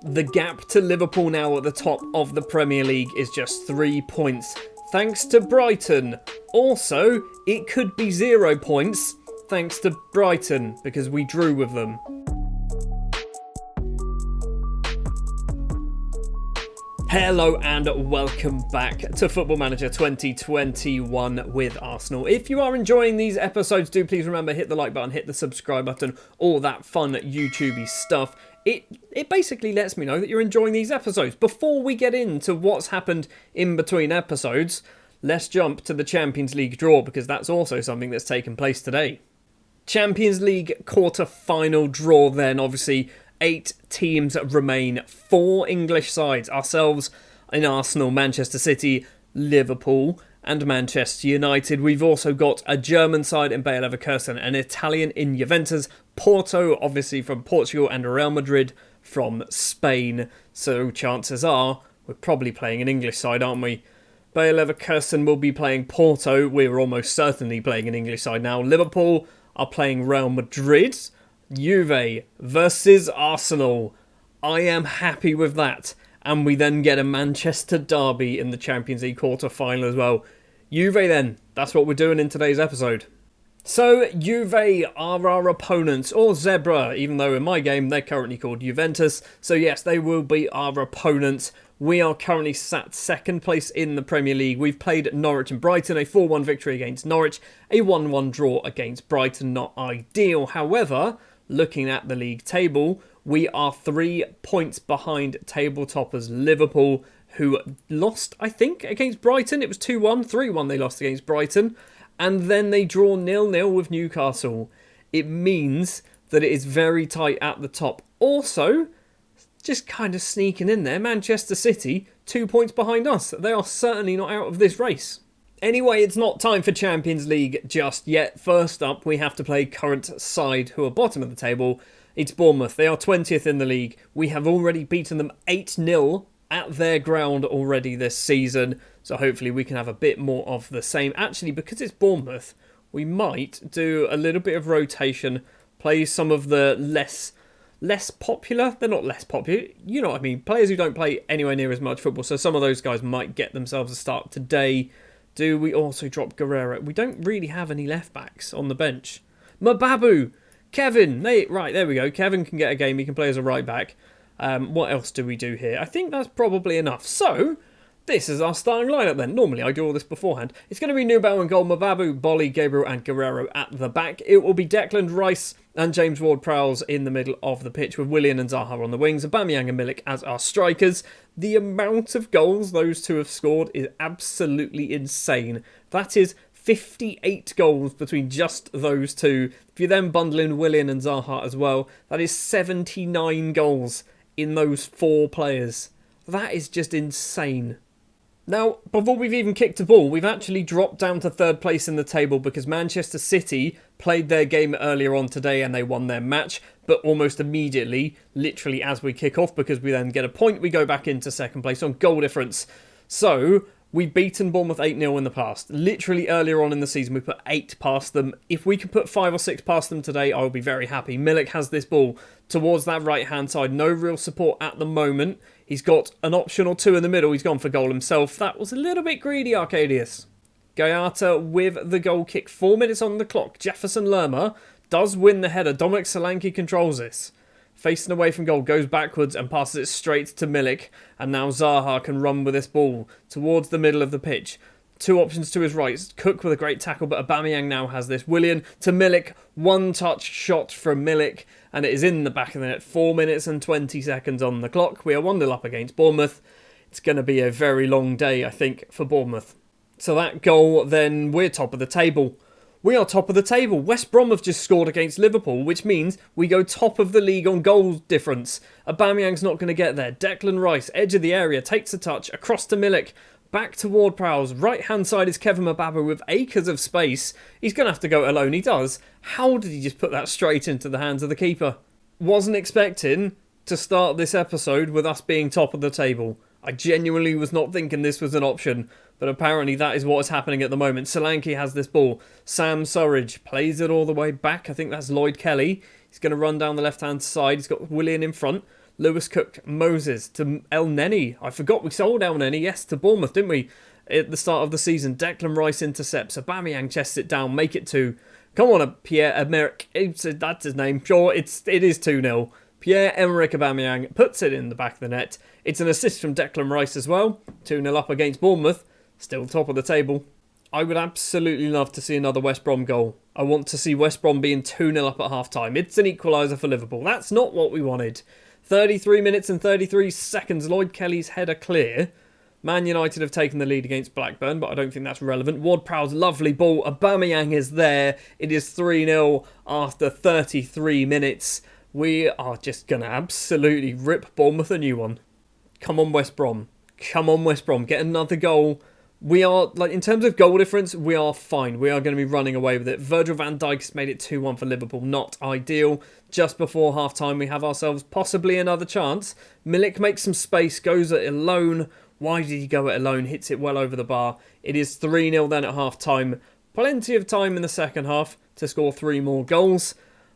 The gap to Liverpool now at the top of the Premier League is just 3 points, thanks to Brighton. Also, it could be 0 points, thanks to Brighton, because we drew with them. Hello and welcome back to Football Manager 2021 with Arsenal. If you are enjoying these episodes, do please remember, hit the like button, hit the subscribe button, all that fun YouTubey stuff. It basically lets me know that you're enjoying these episodes. Before we get into what's happened in between episodes, let's jump to the Champions League draw, because that's also something that's taken place today. Champions League quarter-final draw then, obviously 8 teams remain, 4 English sides, ourselves in Arsenal, Manchester City, Liverpool and Manchester United. We've also got a German side in Bayer Leverkusen, an Italian in Juventus, Porto obviously from Portugal and Real Madrid from Spain. So chances are we're probably playing an English side, aren't we? Bayer Leverkusen will be playing Porto. We're almost certainly playing an English side now. Liverpool are playing Real Madrid. Juve versus Arsenal. I am happy with that. And we then get a Manchester derby in the Champions League quarter-final as well. Juve then, that's what we're doing in today's episode. So, Juve are our opponents, or Zebra, even though in my game they're currently called Juventus. So yes, they will be our opponents. We are currently sat second place in the Premier League. We've played Norwich and Brighton, a 4-1 victory against Norwich, a 1-1 draw against Brighton, not ideal. However, looking at the league table, we are 3 points behind table toppers Liverpool, who lost, I think, against Brighton. It was 2-1, 3-1 they lost against Brighton. And then they draw 0-0 with Newcastle. It means that it is very tight at the top. Also, just kind of sneaking in there, Manchester City, 2 points behind us. They are certainly not out of this race. Anyway, it's not time for Champions League just yet. First up, we have to play current side, who are bottom of the table. It's Bournemouth. They are 20th in the league. We have already beaten them 8-0 at their ground already this season. So hopefully we can have a bit more of the same. Actually, because it's Bournemouth, we might do a little bit of rotation. Play some of the less popular. They're not less popular. You know what I mean. Players who don't play anywhere near as much football. So some of those guys might get themselves a start today. Do we also drop Guerrero? We don't really have any left backs on the bench. Mababu, Kevin. Right, there we go. Kevin can get a game. He can play as a right back. What else do we do here? I think that's probably enough. So, this is our starting lineup then. Normally, I do all this beforehand. It's going to be Nubel in goal, Mababu, Bolly, Gabriel and Guerrero at the back. It will be Declan Rice and James Ward-Prowse in the middle of the pitch, with Willian and Zaha on the wings, Aubameyang and Milik as our strikers. The amount of goals those two have scored is absolutely insane. That is 58 goals between just those two. If you then bundle in Willian and Zaha as well, that is 79 goals in those 4 players. That is just insane. Now, before we've even kicked a ball, we've actually dropped down to 3rd place in the table because Manchester City played their game earlier on today and they won their match, but almost immediately, literally as we kick off, because we then get a point, we go back into 2nd place on goal difference. So, we've beaten Bournemouth 8-0 in the past. Literally earlier on in the season, we put 8 past them. If we can put 5 or 6 past them today, I will be very happy. Milik has this ball towards that right-hand side. No real support at the moment. He's got an option or 2 in the middle. He's gone for goal himself. That was a little bit greedy, Arcadius. Gayata with the goal kick. 4 minutes on the clock. Jefferson Lerma does win the header. Dominic Solanke controls this. Facing away from goal, goes backwards and passes it straight to Milik. And now Zaha can run with this ball towards the middle of the pitch. 2 options to his right. Cook with a great tackle, but Aubameyang now has this. Willian to Milik. 1-touch shot from Milik. And it is in the back of the net. 4 minutes and 20 seconds on the clock. We are 1-0 up against Bournemouth. It's going to be a very long day, I think, for Bournemouth. So that goal, then we're top of the table. We are top of the table. West Brom have just scored against Liverpool, which means we go top of the league on goal difference. Aubameyang's not going to get there. Declan Rice, edge of the area, takes a touch, across to Milik, back to Ward-Prowse. Right-hand side is Kevin Mababu with acres of space. He's going to have to go it alone. He does. How did he just put that straight into the hands of the keeper? Wasn't expecting to start this episode with us being top of the table. I genuinely was not thinking this was an option, but apparently that is what is happening at the moment. Solanke has this ball. Sam Surridge plays it all the way back. I think that's Lloyd Kelly. He's going to run down the left-hand side. He's got Willian in front. Lewis Cook, Moses to El Neni. I forgot we sold El Neni, yes, to Bournemouth, didn't we? At the start of the season, Declan Rice intercepts. Aubameyang chests it down, make it 2. Come on, Pierre-Emerick. That's his name. Sure, it is 2-0. Pierre-Emerick Aubameyang puts it in the back of the net. It's an assist from Declan Rice as well. 2-0 up against Bournemouth. Still top of the table. I would absolutely love to see another West Brom goal. I want to see West Brom being 2-0 up at half-time. It's an equaliser for Liverpool. That's not what we wanted. 33 minutes and 33 seconds. Lloyd Kelly's header clear. Man United have taken the lead against Blackburn, but I don't think that's relevant. Ward-Prowse's lovely ball. Aubameyang is there. It is 3-0 after 33 minutes. We are just going to absolutely rip Bournemouth a new one. Come on, West Brom. Come on, West Brom. Get another goal. We are, in terms of goal difference, we are fine. We are going to be running away with it. Virgil van Dijk's made it 2-1 for Liverpool. Not ideal. Just before half-time, we have ourselves possibly another chance. Milik makes some space, goes it alone. Why did he go it alone? Hits it well over the bar. It is 3-0 then at half-time. Plenty of time in the second half to score 3 more goals.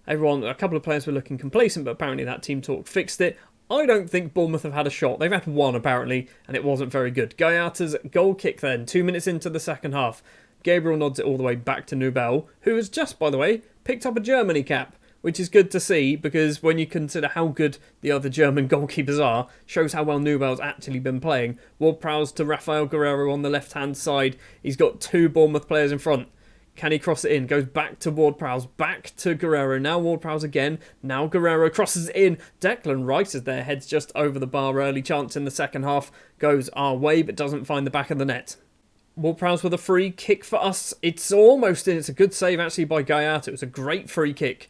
A couple of players were looking complacent, but apparently that team talk fixed it. I don't think Bournemouth have had a shot. They've had one, apparently, and it wasn't very good. Gaiata's goal kick then, 2 minutes into the second half. Gabriel nods it all the way back to Nubel, who has just, by the way, picked up a Germany cap, which is good to see, because when you consider how good the other German goalkeepers are, shows how well Nubel's actually been playing. Ward-Prowse to Rafael Guerreiro on the left-hand side. He's got 2 Bournemouth players in front. Can he cross it in? Goes back to Ward-Prowse, back to Guerreiro. Now Ward-Prowse again. Now Guerreiro crosses it in. Declan Rice is there, heads just over the bar. Early chance in the second half goes our way, but doesn't find the back of the net. Ward-Prowse with a free kick for us. It's almost in. It's a good save actually by Gaiata. It was a great free kick.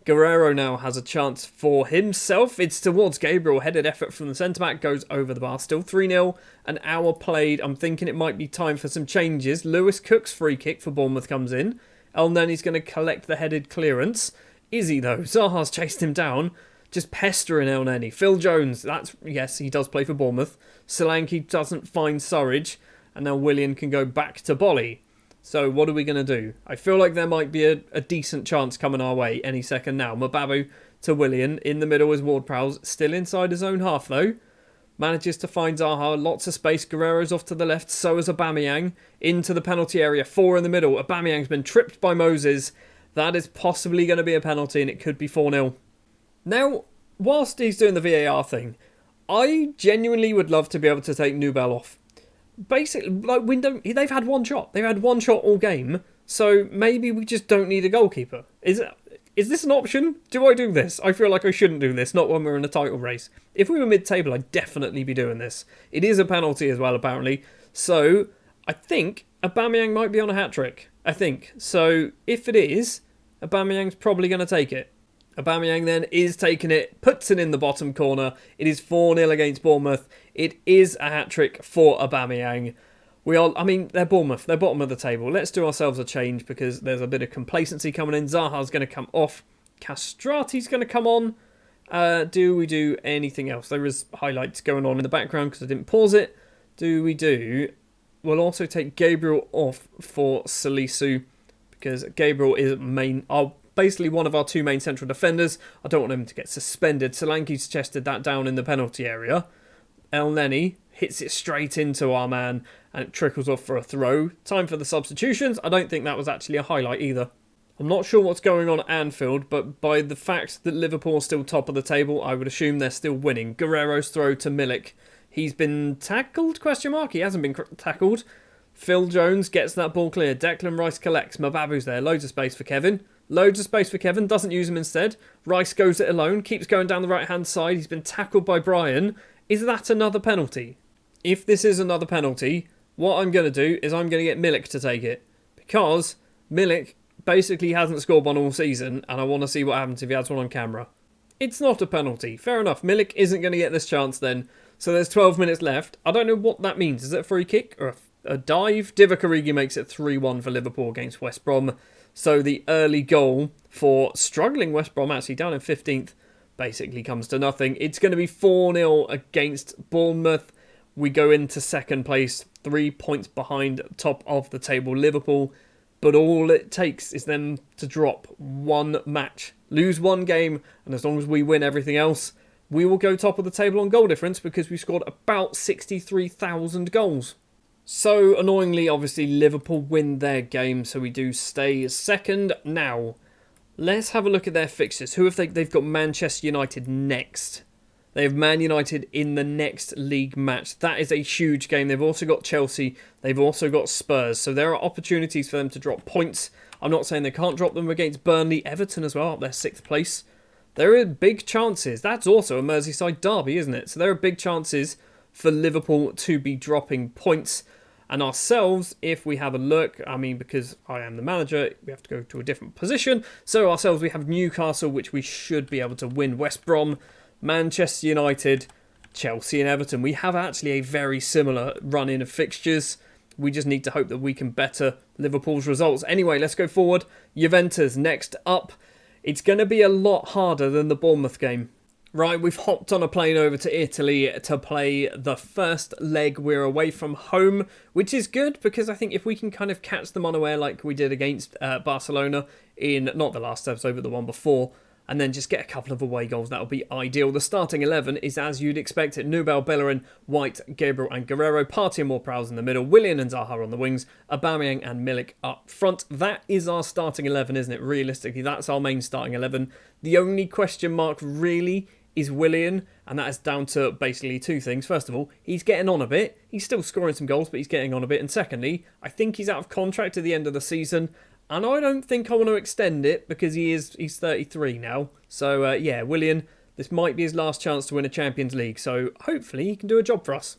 Guerreiro now has a chance for himself. It's towards Gabriel. Headed effort from the centre-back. Goes over the bar. Still 3-0. An hour played. I'm thinking it might be time for some changes. Lewis Cook's free kick for Bournemouth comes in. El Neni's going to collect the headed clearance. Is he though? Zaha's chased him down. Just pestering El Neni. Phil Jones. Yes, he does play for Bournemouth. Solanke doesn't find Surridge. And now Willian can go back to Bolly. So what are we going to do? I feel like there might be a decent chance coming our way any second now. Mbabu to Willian. In the middle is Ward-Prowse. Still inside his own half though. Manages to find Zaha. Lots of space. Guerreiro's off to the left. So is Aubameyang. Into the penalty area. 4 in the middle. Aubameyang's been tripped by Moses. That is possibly going to be a penalty and it could be 4-0. Now, whilst he's doing the VAR thing, I genuinely would love to be able to take Nubel off. Basically, they've had one shot. They've had one shot all game, so maybe we just don't need a goalkeeper. Is this an option? Do I do this? I feel like I shouldn't do this, not when we're in a title race. If we were mid-table, I'd definitely be doing this. It is a penalty as well, apparently. So, I think Aubameyang might be on a hat-trick. I think. So, if it is, Aubameyang's probably going to take it. Aubameyang then is taking it, puts it in the bottom corner. It is 4-0 against Bournemouth. It is a hat-trick for Aubameyang. They're Bournemouth. They're bottom of the table. Let's do ourselves a change because there's a bit of complacency coming in. Zaha's going to come off. Castrati's going to come on. Do we do anything else? There is highlights going on in the background because I didn't pause it. We'll also take Gabriel off for Salisu because Gabriel is basically one of our 2 main central defenders. I don't want him to get suspended. Solanke's chested that down in the penalty area. El Neni hits it straight into our man and it trickles off for a throw. Time for the substitutions. I don't think that was actually a highlight either. I'm not sure what's going on at Anfield, but by the fact that Liverpool are still top of the table, I would assume they're still winning. Guerreiro's throw to Milik. He's been tackled? He hasn't been tackled. Phil Jones gets that ball clear. Declan Rice collects. Mbabu's there. Loads of space for Kevin. Doesn't use him instead. Rice goes it alone. Keeps going down the right-hand side. He's been tackled by Brian. Is that another penalty? If this is another penalty, what I'm going to do is I'm going to get Milik to take it. Because Milik basically hasn't scored one all season, and I want to see what happens if he has one on camera. It's not a penalty. Fair enough. Milik isn't going to get this chance then. So there's 12 minutes left. I don't know what that means. Is it a free kick or a dive? Divock Origi makes it 3-1 for Liverpool against West Brom. So the early goal for struggling West Brom, actually down in 15th, basically comes to nothing. It's going to be 4-0 against Bournemouth. We go into second place, 3 points behind top of the table Liverpool. But all it takes is them to drop one match, lose one game, and as long as we win everything else, we will go top of the table on goal difference because we scored about 63,000 goals. So, annoyingly, obviously, Liverpool win their game, so we do stay second. Now, let's have a look at their fixtures. Who have they've got Manchester United next. They have Man United in the next league match. That is a huge game. They've also got Chelsea. They've also got Spurs. So there are opportunities for them to drop points. I'm not saying they can't drop them against Burnley. Everton as well, up their 6th place. There are big chances. That's also a Merseyside derby, isn't it? So there are big chances for Liverpool to be dropping points. And ourselves, if we have a look, I mean, because I am the manager, we have to go to a different position. So ourselves, we have Newcastle, which we should be able to win. West Brom, Manchester United, Chelsea and Everton. We have actually a very similar run-in of fixtures. We just need to hope that we can better Liverpool's results. Anyway, let's go forward. Juventus next up. It's going to be a lot harder than the Bournemouth game. Right, we've hopped on a plane over to Italy to play the first leg. We're away from home, which is good because I think if we can kind of catch them unaware like we did against Barcelona in, not the last episode, but the one before, and then just get a couple of away goals, that'll be ideal. The starting 11 is as you'd expect it. Nubel, Bellerin, White, Gabriel and Guerrero, Partey and Ward-Prowse in the middle, Willian and Zaha on the wings, Aubameyang and Milik up front. That is our starting 11, isn't it? Realistically, that's our main starting 11. The only question mark really is Willian, and that is down to basically two things. First of all, he's getting on a bit. He's still scoring some goals, but he's getting on a bit. And secondly, I think he's out of contract at the end of the season, and I don't think I want to extend it because he's 33 now. So, yeah, Willian, this might be his last chance to win a Champions League. So, hopefully, he can do a job for us.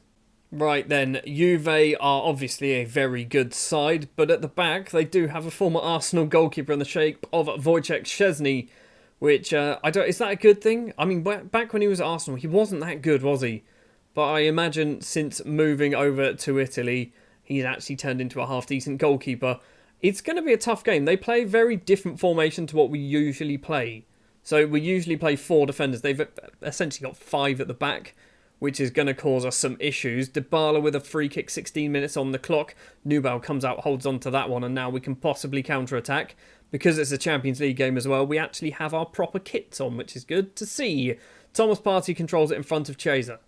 Right then, Juve are obviously a very good side, but at the back, they do have a former Arsenal goalkeeper in the shape of Wojciech Szczesny, which, is that a good thing? I mean, back when he was at Arsenal, he wasn't that good, was he? But I imagine since moving over to Italy, he's actually turned into a half-decent goalkeeper. It's going to be a tough game. They play a very different formation to what we usually play. So we usually play 4 defenders. They've essentially got 5 at the back, which is going to cause us some issues. Dybala with a free kick, 16 minutes on the clock. Nubel comes out, holds on to that one, and now we can possibly counter-attack. Because it's a Champions League game as well, we actually have our proper kits on, which is good to see. Thomas Partey controls it in front of Chiesa.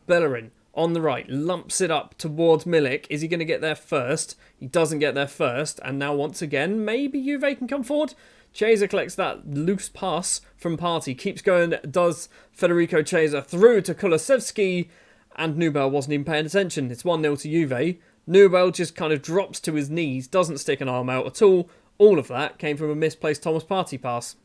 Bellerin on the right, lumps it up towards Milik. Is he going to get there first? He doesn't get there first. And now once again, maybe Juve can come forward. Chiesa collects that loose pass from Partey. Keeps going, does Federico Chiesa through to Kulusevski. And Nubel wasn't even paying attention. It's 1-0 to Juve. Nubel just kind of drops to his knees, doesn't stick an arm out at all. All of that came from a misplaced Thomas Partey pass.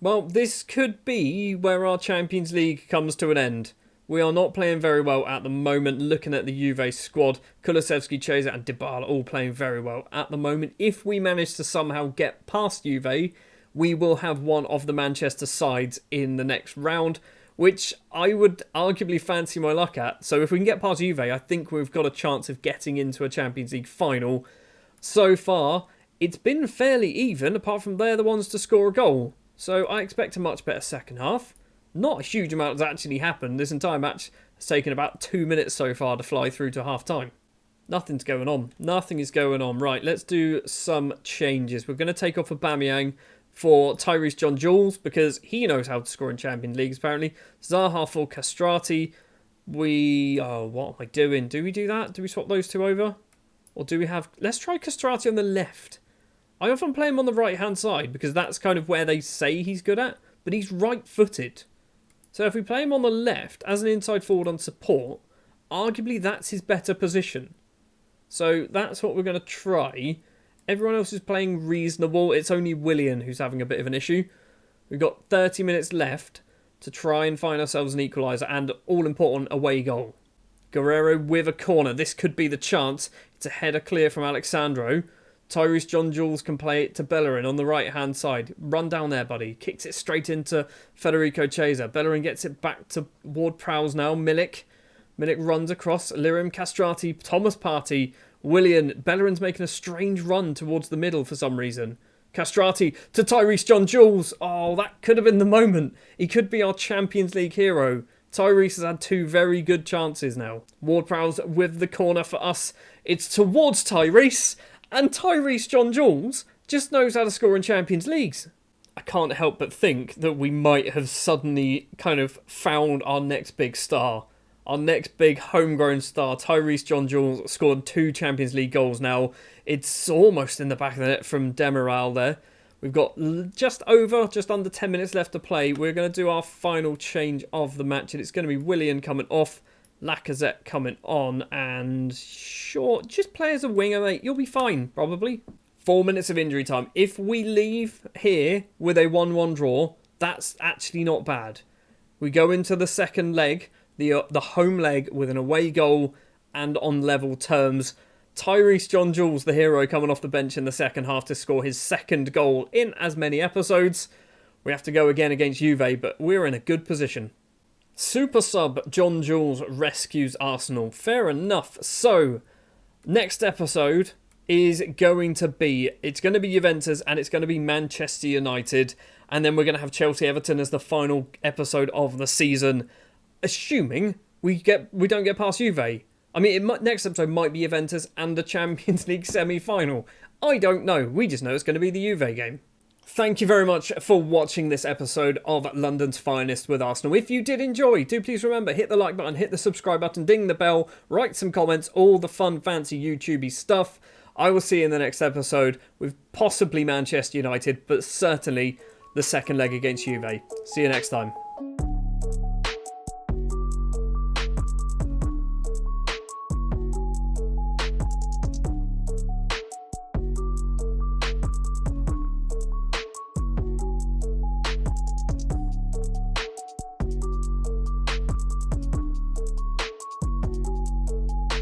Well, this could be where our Champions League comes to an end. We are not playing very well at the moment. Looking at the Juve squad, Kulusevski, Chiesa and Dybala all playing very well at the moment. If we manage to somehow get past Juve, we will have one of the Manchester sides in the next round, which I would arguably fancy my luck at. So if we can get past Juve, I think we've got a chance of getting into a Champions League final. So far, it's been fairly even, apart from they're the ones to score a goal. So I expect a much better second half. Not a huge amount has actually happened. This entire match has taken about 2 minutes so far to fly through to half-time. Nothing's going on. Nothing is going on. Right, let's do some changes. We're going to take off Aubameyang for Tyrese John-Jules because he knows how to score in Champions Leagues, apparently. Zaha for Castrati. What am I doing? Do we do that? Do we swap those two over? Or do we have... Let's try Castrati on the left. I often play him on the right-hand side because that's kind of where they say he's good at, but he's right-footed. So if we play him on the left as an inside forward on support, arguably that's his better position. So that's what we're going to try. Everyone else is playing reasonable. It's only Willian who's having a bit of an issue. We've got 30 minutes left to try and find ourselves an equaliser and all-important away goal. Guerrero with a corner. This could be the chance. It's a header clear from Alexandro. Tyrese John-Jules can play it to Bellerin on the right-hand side. Run down there, buddy. Kicks it straight into Federico Chiesa. Bellerin gets it back to Ward-Prowse now. Milik runs across. Lirim, Castrati, Thomas Partey, Willian. Bellerin's making a strange run towards the middle for some reason. Castrati to Tyrese John-Jules. Oh, that could have been the moment. He could be our Champions League hero. Tyrese has had 2 very good chances now. Ward-Prowse with the corner for us. It's towards Tyrese. And Tyrese John-Jules just knows how to score in Champions Leagues. I can't help but think that we might have suddenly kind of found our next big star. Our next big homegrown star, Tyrese John Jules, scored 2 Champions League goals now. It's almost in the back of the net from Demiral there. We've got just under 10 minutes left to play. We're going to do our final change of the match, and it's going to be Willian coming off, Lacazette coming on, and sure, just play as a winger, mate. You'll be fine, probably. 4 minutes of injury time. If we leave here with a 1-1 draw, that's actually not bad. We go into the second leg, the home leg, with an away goal and on level terms. Tyrese John Jules, the hero, coming off the bench in the second half to score his second goal in as many episodes. We have to go again against Juve, but we're in a good position. Super sub John Jules rescues Arsenal. Fair enough. So, next episode is going to be Juventus and it's going to be Manchester United. And then we're going to have Chelsea Everton as the final episode of the season. Assuming we don't get past Juve. I mean, next episode might be Juventus and the Champions League semi-final. I don't know. We just know it's going to be the Juve game. Thank you very much for watching this episode of London's Finest with Arsenal. If you did enjoy, do please remember, hit the like button, hit the subscribe button, ding the bell, write some comments, all the fun, fancy YouTubey stuff. I will see you in the next episode with possibly Manchester United, but certainly the second leg against Juve. See you next time.